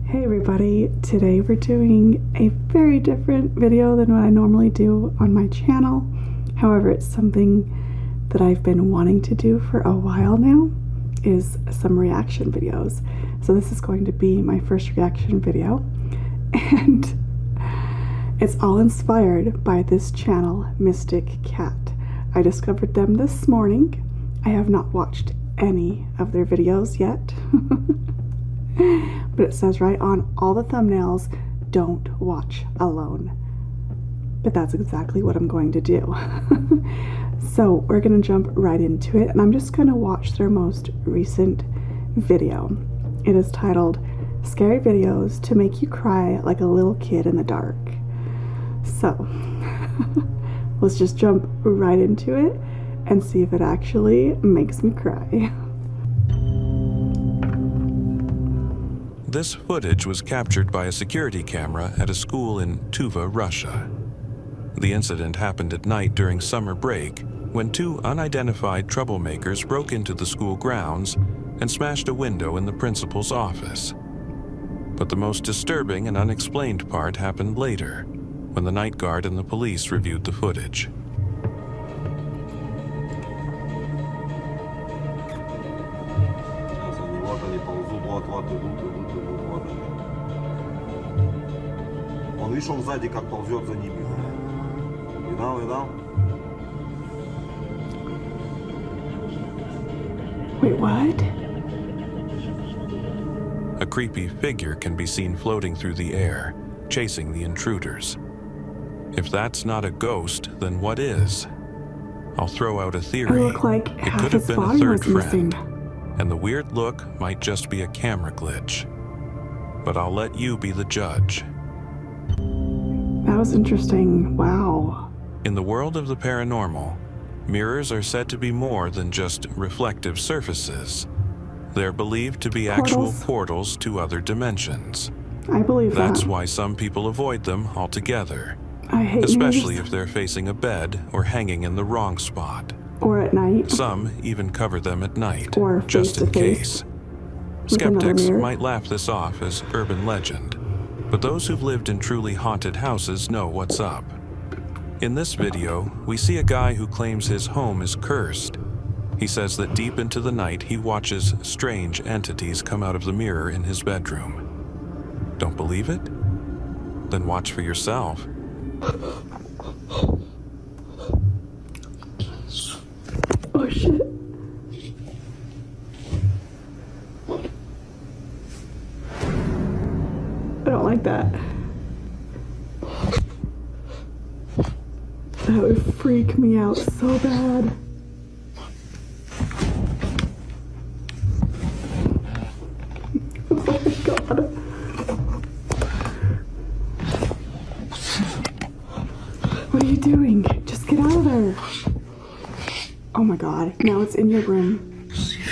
Hey everybody, today we're doing a very different video than what I normally do on my channel. However, it's something that I've been wanting to do for a while now, is some reaction videos. So this is going to be my first reaction video, and it's all inspired by this channel, Mystic Cat. I discovered them this morning. I have not watched any of their videos yet. But it says right on all the thumbnails, don't watch alone. But that's exactly what I'm going to do. So we're gonna jump right into it, and I'm just gonna watch their most recent video. It is titled Scary Videos to Make You Cry Like a Little Kid in the Dark. So let's just jump right into it and see if it actually makes me cry. This footage was captured by a security camera at a school in Tuva, Russia. The incident happened at night during summer break when two unidentified troublemakers broke into the school grounds and smashed a window in the principal's office. But the most disturbing and unexplained part happened later, when the night guard and the police reviewed the footage. Он видишь, он сзади как ползет за ними. Видал? Wait, what? A creepy figure can be seen floating through the air, chasing the intruders. If that's not a ghost, then what is? I'll throw out a theory. It looked like It half could have his been a body third was missing. friend, and the weird look might just be a camera glitch. But I'll let you be the judge. That was interesting. Wow. In the world of the paranormal, mirrors are said to be more than just reflective surfaces. They're believed to be actual portals to other dimensions. I believe That's that. why some people avoid them altogether, I hate especially mirrors. if they're facing a bed or hanging in the wrong spot. Or at night. Some even cover them at night, Or just in face-to-face case. with another Skeptics mirror. might laugh this off as urban legend, but those who've lived in truly haunted houses know what's up. In this video, we see a guy who claims his home is cursed. He says that deep into the night he watches strange entities come out of the mirror in his bedroom. Don't believe it? Then watch for yourself. Oh shit. I don't like that. That would freak me out so bad. Oh my god. What are you doing? Just get out of there. Oh my god. Now it's in your room.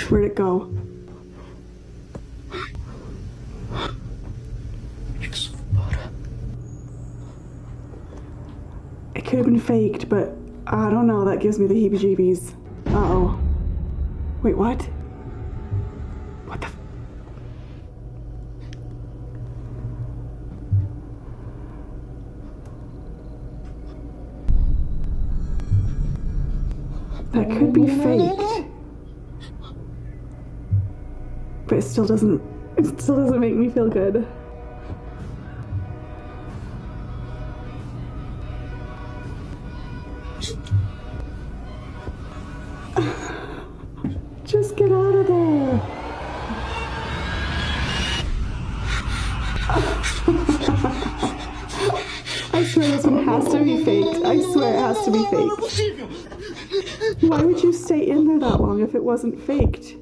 Where'd it go? It could have been faked, but I don't know. That gives me the heebie-jeebies. Uh-oh. Wait, what? What the... That could be faked. But it still doesn't make me feel good. Just get out of there. I swear this one has to be faked. I swear it has to be faked. Why would you stay in there that long if it wasn't faked?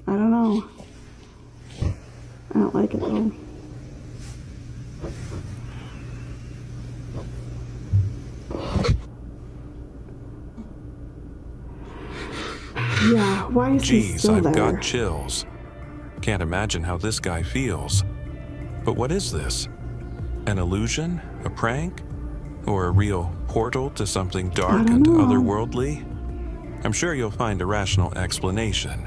I don't know. I don't like it though. Yeah, why is he Geez, still I've there? got chills. Can't imagine how this guy feels. But what is this? An illusion? A prank? Or a real portal to something dark and otherworldly? I'm sure you'll find a rational explanation.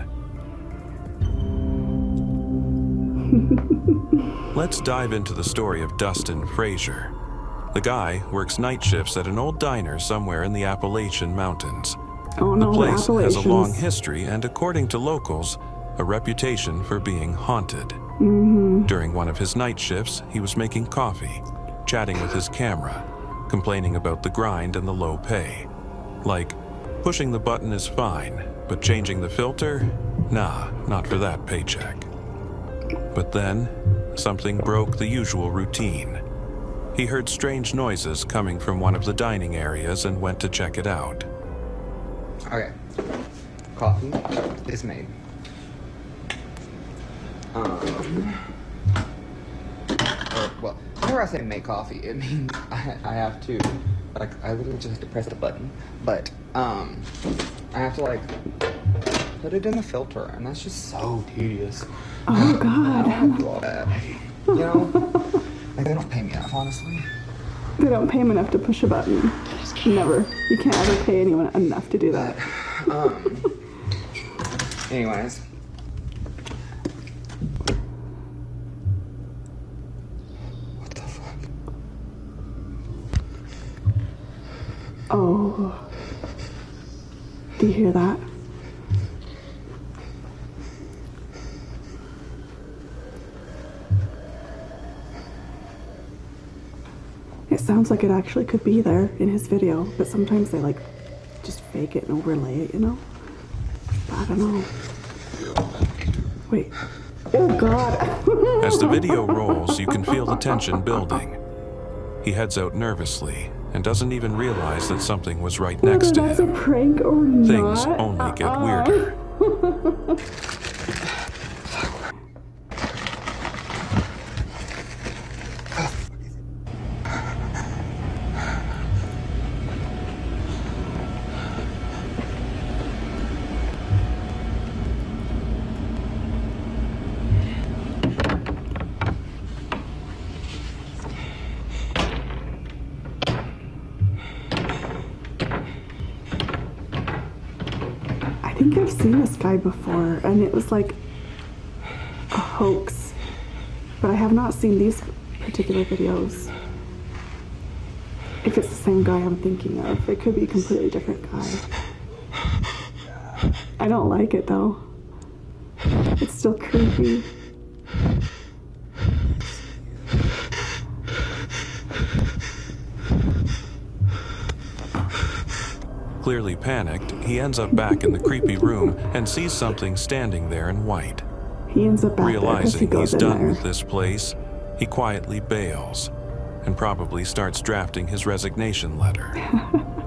Let's dive into the story of Dustin Frazier. The guy works night shifts at an old diner somewhere in the Appalachian Mountains. Oh no, The place has a long Appalachians. history and, according to locals, a reputation for being haunted. During one of his night shifts, he was making coffee, chatting with his camera, complaining about the grind and the low pay. Like, pushing the button is fine, but changing the filter? Nah, not for that paycheck. But then, something broke the usual routine. He heard strange noises coming from one of the dining areas and went to check it out. Okay, coffee is made. Well, whenever I say make coffee, it means I have to, like, I literally just have to press the button. But, I have to, like, put it in the filter, and that's just so tedious. Oh I God. don't have to do all that, you know? Like, they don't pay me enough, honestly. They don't pay him enough to push a button. Never. You can't ever pay anyone enough to do that. Anyways. What the fuck? Oh. Do you hear that? It sounds like it actually could be there in his video, but sometimes they like just fake it and overlay it, you know? But I don't know. Wait. Oh God. As the video rolls, you can feel the tension building. He heads out nervously and doesn't even realize that something was right next to Whether that's a him. prank or not. Things only get weirder. I think I've seen this guy before, and it was like a hoax, but I have not seen these particular videos. If it's the same guy I'm thinking of, it could be a completely different guy. I don't like it though. It's still creepy. Clearly panicked, he ends up back in the creepy room and sees something standing there in white. He ends up back there because he Realizing goes he's in done there. with this place, he quietly bails and probably starts drafting his resignation letter.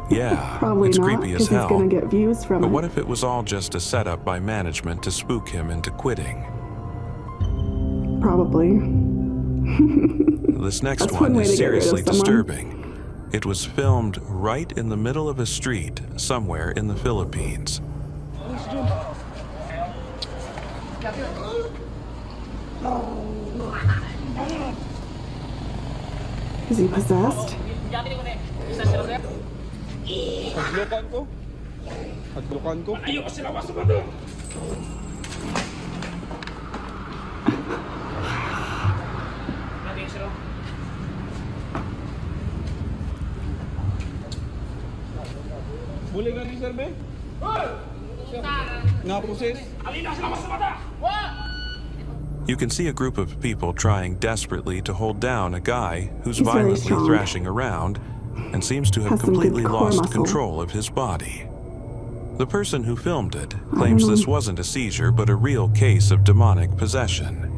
Yeah, Probably it's not, creepy as because he's hell. gonna get views from But it. what if it was all just a setup by management to spook him into quitting? Probably. This next That's one one way is to get rid of seriously someone. disturbing. It was filmed right in the middle of a street somewhere in the Philippines. Is he possessed? Hadlukan ko. Hadlukan ko. Boleh ka rin, sir, be? Na-process? You can see a group of people trying desperately to hold down a guy who's He's very violently strong. thrashing around and seems to have Has some good completely core lost muscle. control of his body. The person who filmed it claims this wasn't a seizure but a real case of demonic possession.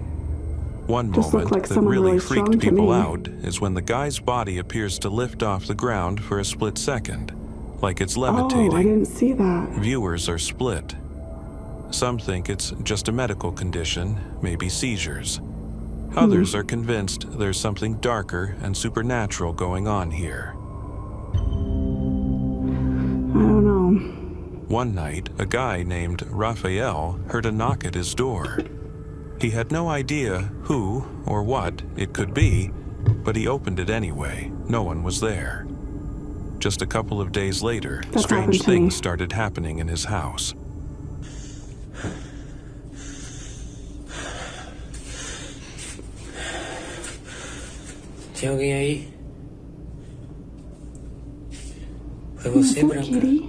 One Just looked moment like that someone really really strong freaked to people me. out is when the guy's body appears to lift off the ground for a split second, like it's levitating. Oh, I didn't see that. Viewers are split. Some think it's just a medical condition, maybe seizures. Others are convinced there's something darker and supernatural going on here. I don't know. One night, a guy named Raphael heard a knock at his door. He had no idea who or what it could be, but he opened it anyway. No one was there. Just a couple of days later, That's happened strange to me. things started happening in his house. Chào ghi ấy. Phải Is você that branca. Kitty?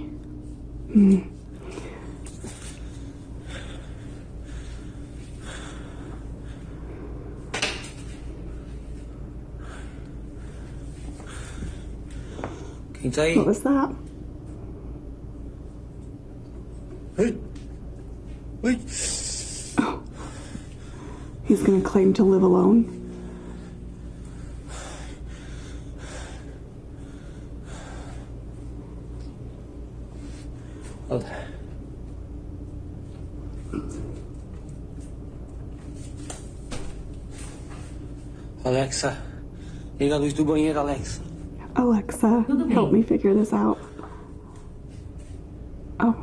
Hmm. Quem tá aí? What was that? Ui. Ui. He's gonna claim to live alone? Alexa, liga a luz do banheiro, Alexa. Alexa, help me figure this out. Oh.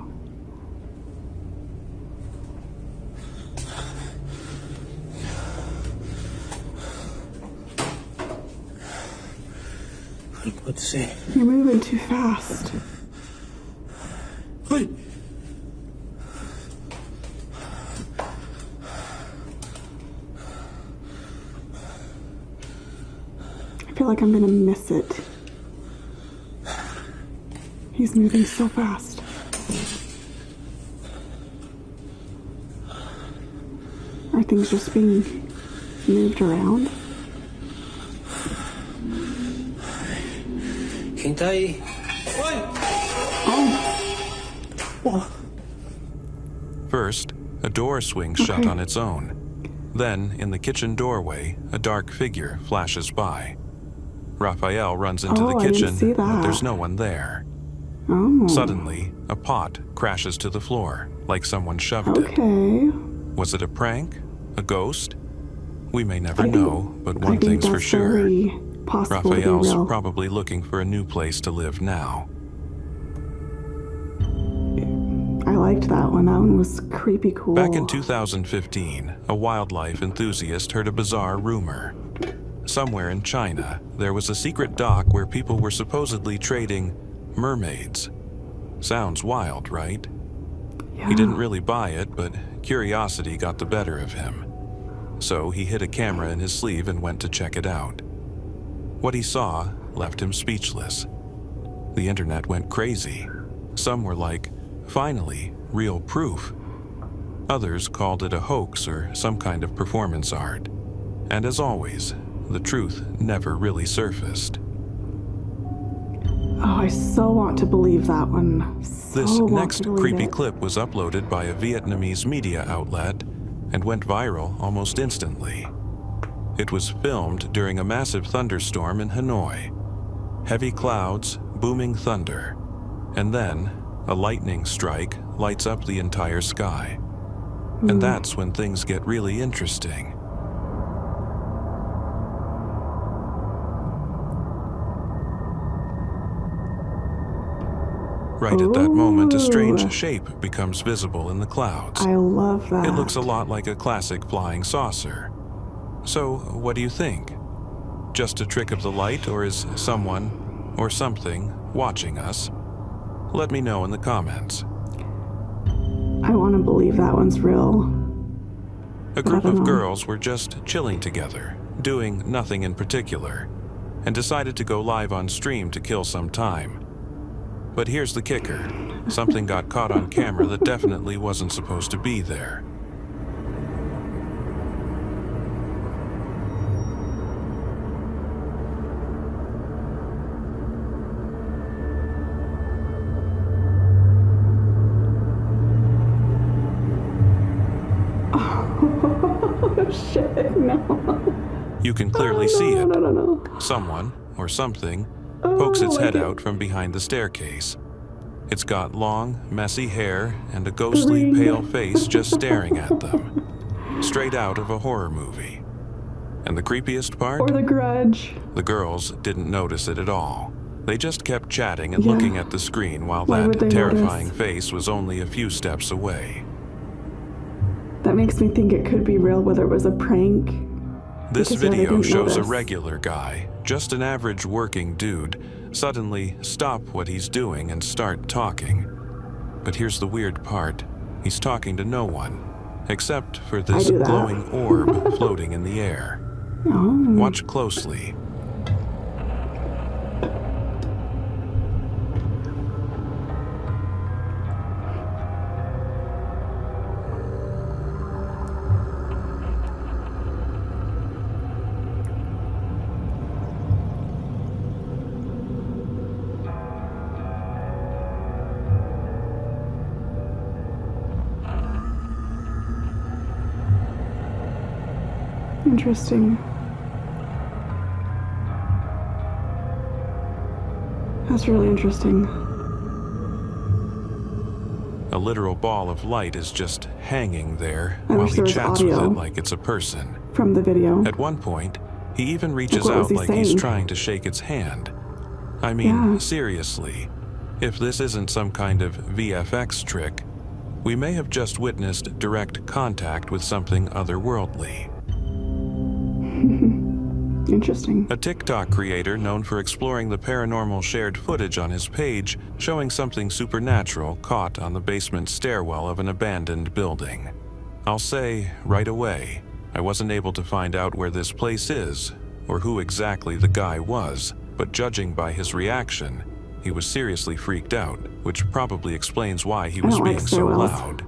Não pode ser. You're moving too fast. Ui. I feel like I'm gonna miss it. He's moving so fast. Are things just being moved around? Quem tá aí? First, a door swings shut Okay. on its own. Then, in the kitchen doorway, a dark figure flashes by. Raphael runs into Oh, the I didn't kitchen, see but that. there's no one there. Oh. Suddenly, a pot crashes to the floor, like someone shoved it. Okay. Was it a prank? A ghost? We may never I think- know, but I one think thing's that's for sure. very possible to be Raphael's real. probably looking for a new place to live now. I liked that one. That one was creepy cool. Back in 2015, a wildlife enthusiast heard a bizarre rumor. Somewhere in China, there was a secret dock where people were supposedly trading mermaids. Sounds wild, right? Yeah. He didn't really buy it, but curiosity got the better of him. So he hid a camera in his sleeve and went to check it out. What he saw left him speechless. The internet went crazy. Some were like, finally, real proof. Others called it a hoax or some kind of performance art. And as always, the truth never really surfaced. Oh, I so want to believe that one. So This want next to believe creepy it. clip was uploaded by a Vietnamese media outlet and went viral almost instantly. It was filmed during a massive thunderstorm in Hanoi. Heavy clouds, booming thunder, and then a lightning strike lights up the entire sky. And that's when things get really interesting. Right at that moment, a Ooh. strange shape becomes visible in the clouds. I love that. It looks a lot like a classic flying saucer. So, what do you think? Just a trick of the light, or is someone or something watching us? Let me know in the comments. I want to believe that one's real. A But I group don't of know. girls were just chilling together, doing nothing in particular, and decided to go live on stream to kill some time. But here's the kicker. Something got caught on camera that definitely wasn't supposed to be there. Oh, shit, no. You can clearly see it. No. Someone, or something, pokes its head out from behind the staircase. It's got long, messy hair and a ghostly, Ring. pale face just staring at them. Straight out of a horror movie. And the creepiest part? Or The Grudge. The girls didn't notice it at all. They just kept chatting and Yeah. looking at the screen while Why would that they terrifying notice? face was only a few steps away. That makes me think it could be real, whether it was a prank. This Because, yeah, they video didn't shows notice. a regular guy, just an average working dude, suddenly stop what he's doing and start talking. But here's the weird part. He's talking to no one, except for this do that. glowing orb floating in the air. Oh. Watch closely. Interesting. That's really interesting. A literal ball of light is just hanging there I while wish he there was chats with audio it like it's a person. from the video. At one point, he even reaches what was out he like he's saying? trying to shake its hand. I mean, Yeah. seriously, if this isn't some kind of VFX trick, we may have just witnessed direct contact with something otherworldly. Interesting. A TikTok creator known for exploring the paranormal shared footage on his page, showing something supernatural caught on the basement stairwell of an abandoned building. I'll say right away, I wasn't able to find out where this place is or who exactly the guy was, but judging by his reaction, he was seriously freaked out, which probably explains why he was don't like being so stairwells. loud.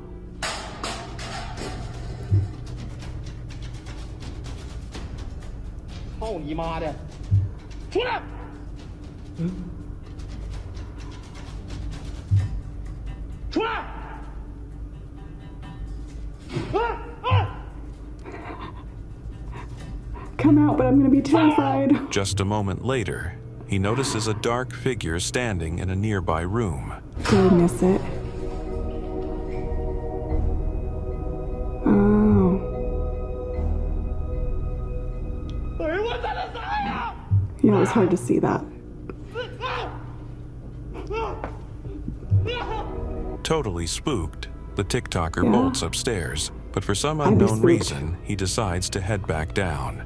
Come out, but I'm gonna be terrified. Just a moment later, he notices a dark figure standing in a nearby room. Did I miss it? Oh. Yeah, it was hard to see that. Totally spooked, the TikToker Yeah. bolts upstairs, but for some I'd be unknown spooked. reason, he decides to head back down.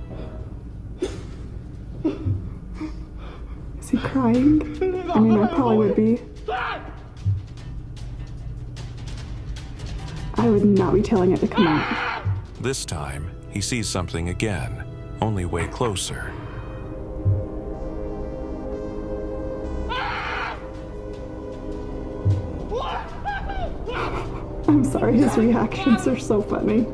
Is he crying? I mean, I probably would be. I would not be telling it to come out. This time, he sees something again, only way closer. I'm sorry, his reactions are so funny.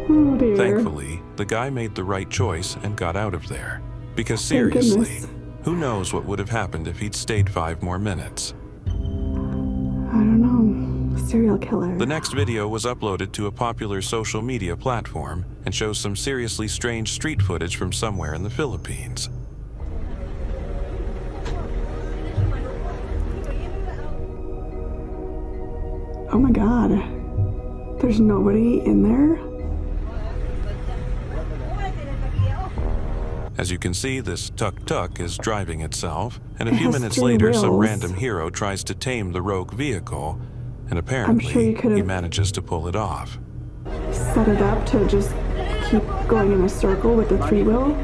Oh dear. Thankfully, the guy made the right choice and got out of there. Because Thank seriously, goodness. who knows what would have happened if he'd stayed 5 more minutes. I don't know. Serial killer. The next video was uploaded to a popular social media platform and shows some seriously strange street footage from somewhere in the Philippines. Oh my god. There's nobody in there? As you can see, this tuk-tuk is driving itself, and a It few has minutes 3 later, some wheels. random hero tries to tame the rogue vehicle, and sure apparently, you could've- he manages to pull it off. Set it up to just keep going in a circle with the 3-wheel?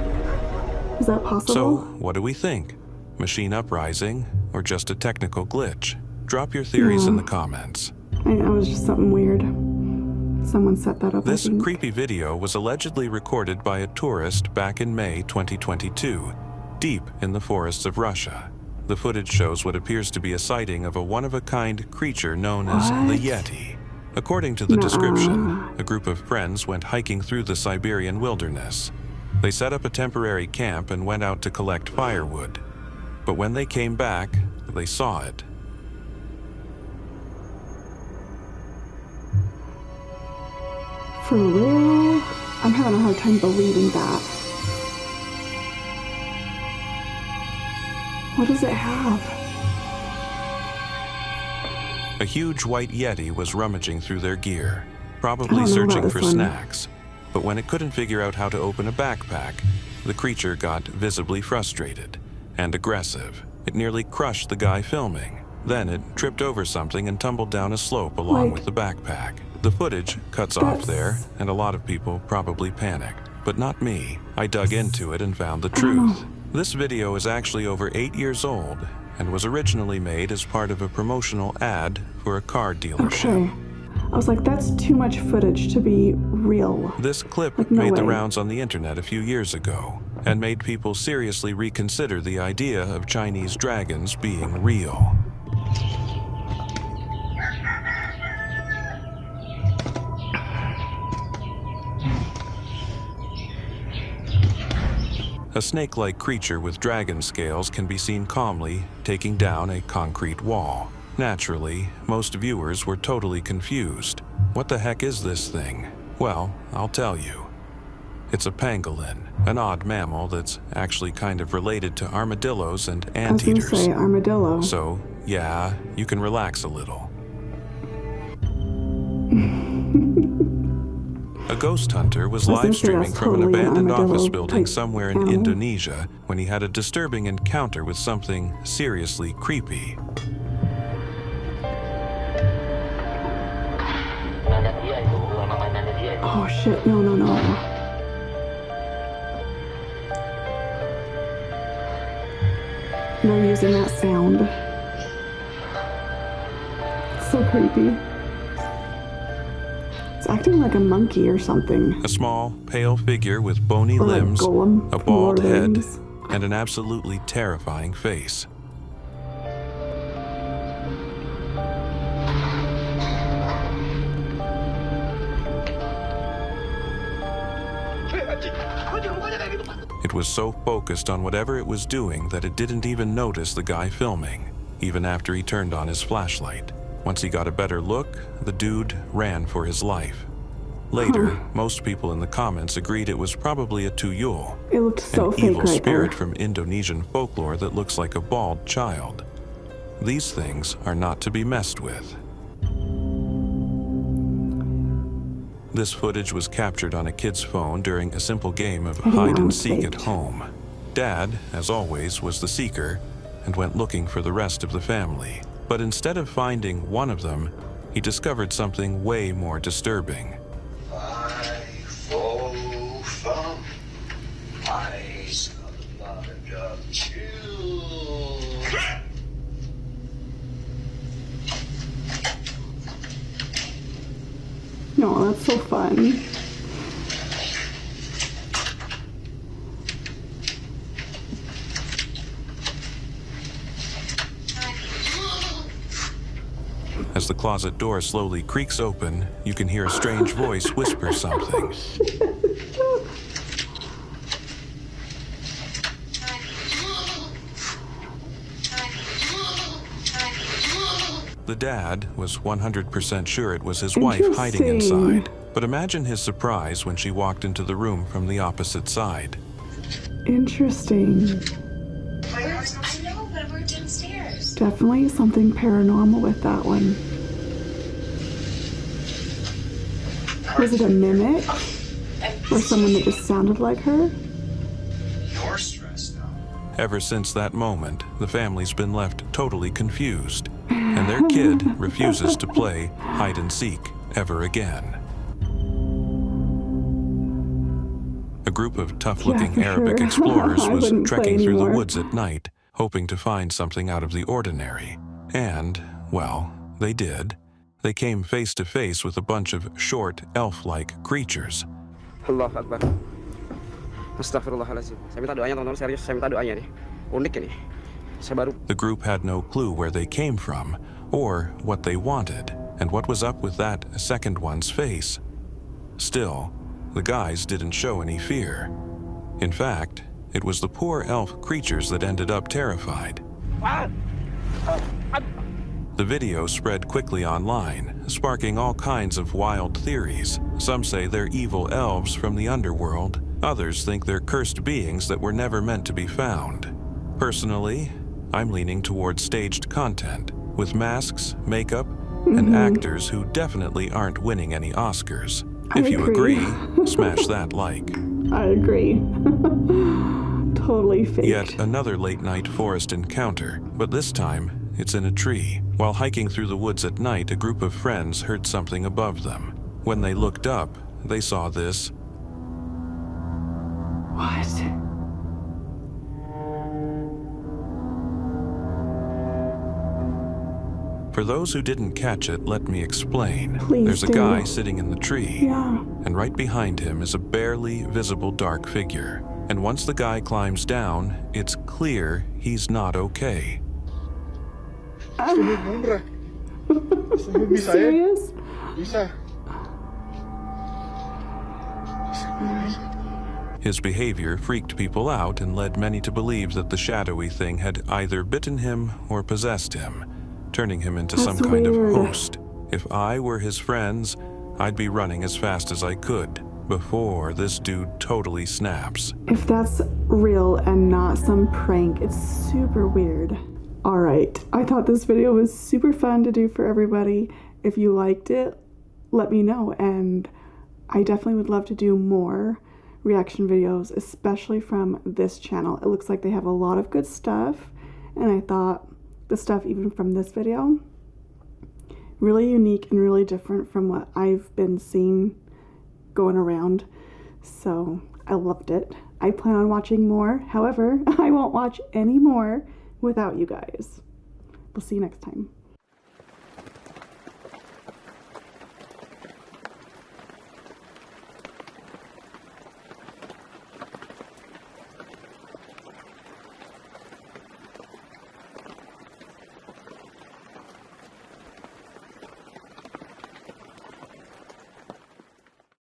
Is that possible? So, what do we think? Machine uprising, or just a technical glitch? Drop your theories in the comments. I know, it was just something weird. Someone set that up. I This think. creepy video was allegedly recorded by a tourist back in May 2022, deep in the forests of Russia. The footage shows what appears to be a sighting of a one-of-a-kind creature known as the What? Yeti. According to the Nuh-uh. description, a group of friends went hiking through the Siberian wilderness. They set up a temporary camp and went out to collect firewood. But when they came back, they saw it. For real? I'm having a hard time believing that. What does it have? A huge white Yeti was rummaging through their gear, I probably don't know searching about for this one. snacks. But when it couldn't figure out how to open a backpack, the creature got visibly frustrated and aggressive. It nearly crushed the guy filming. Then it tripped over something and tumbled down a slope along Like- with the backpack. The footage cuts off That's- there, and a lot of people probably panicked. But not me. I dug into it and found the truth. This video is actually over 8 years old and was originally made as part of a promotional ad for a car dealership. Okay. I was like, that's too much footage to be real. This clip Like, no made the way. rounds on the internet a few years ago and made people seriously reconsider the idea of Chinese dragons being real. A snake-like creature with dragon scales can be seen calmly taking down a concrete wall. Naturally, most viewers were totally confused. What the heck is this thing? Well, I'll tell you. It's a pangolin, an odd mammal that's actually kind of related to armadillos and I was gonna anteaters. say armadillo. So, yeah, you can relax a little. A ghost hunter was I was gonna live say streaming that's from an totally an abandoned armadillo office building type somewhere in animal. Indonesia when he had a disturbing encounter with something seriously creepy. Oh shit, no, no, no. They're using that sound. It's so creepy. It's acting like a monkey or something. A small, pale figure with bony Or like limbs, Golem a from Lord bald of the head, Rings. and an absolutely terrifying face. It was so focused on whatever it was doing that it didn't even notice the guy filming, even after he turned on his flashlight. Once he got a better look, the dude ran for his life. Later, most people in the comments agreed it was probably a tuyul, It looked so an fake evil right spirit there. from Indonesian folklore that looks like a bald child. These things are not to be messed with. This footage was captured on a kid's phone during a simple game of didn't hide know and it's seek at faked. home. Dad, as always, was the seeker and went looking for the rest of the family. But instead of finding one of them, he discovered something way more disturbing. No, that's so fun. As the closet door slowly creaks open, you can hear a strange voice whisper something. The dad was 100% sure it was his wife hiding Interesting. inside. But imagine his surprise when she walked into the room from the opposite side. Interesting. I know, but we're downstairs. Definitely something paranormal with that one. Was it a mimic? Or someone that just sounded like her? You're stressed out. Ever since that moment, the family's been left totally confused, and their kid refuses to play hide and seek ever again. A group of tough-looking for Arabic sure. explorers I was wouldn't play trekking through the anymore. woods at night, hoping to find something out of the ordinary. And, well, they did. They came face to face with a bunch of short, elf-like creatures. Allah Akbar. Astagfirullahaladzim. Saya minta doanya teman-teman, serius. Saya minta doanya nih. Unik ini. Saya baru. The group had no clue where they came from, or what they wanted, and what was up with that second one's face. Still, the guys didn't show any fear. In fact, it was the poor elf creatures that ended up terrified. The video spread quickly online, sparking all kinds of wild theories. Some say they're evil elves from the underworld. Others think they're cursed beings that were never meant to be found. Personally, I'm leaning towards staged content, with masks, makeup, and actors who definitely aren't winning any Oscars. I If you agree. agree, smash that like. I agree. Totally fake. Yet another late-night forest encounter, but this time it's in a tree. While hiking through the woods at night, a group of friends heard something above them. When they looked up, they saw this. What? For those who didn't catch it, let me explain. Please There's a do. guy sitting in the tree, Yeah. and right behind him is a barely visible dark figure. And once the guy climbs down, it's clear he's not okay. Serious? Bisa. His behavior freaked people out and led many to believe that the shadowy thing had either bitten him or possessed him, turning him into some That's kind of weird. host. If I were his friends, I'd be running as fast as I could before this dude totally snaps. If that's real and not some prank, it's super weird. Alright, I thought this video was super fun to do for everybody. If you liked it, let me know, and I definitely would love to do more reaction videos, especially from this channel. It looks like they have a lot of good stuff, and I thought the stuff even from this video really unique and really different from what I've been seeing going around. So I loved it. I plan on watching more. However, I won't watch any more without you guys. We'll see you next time.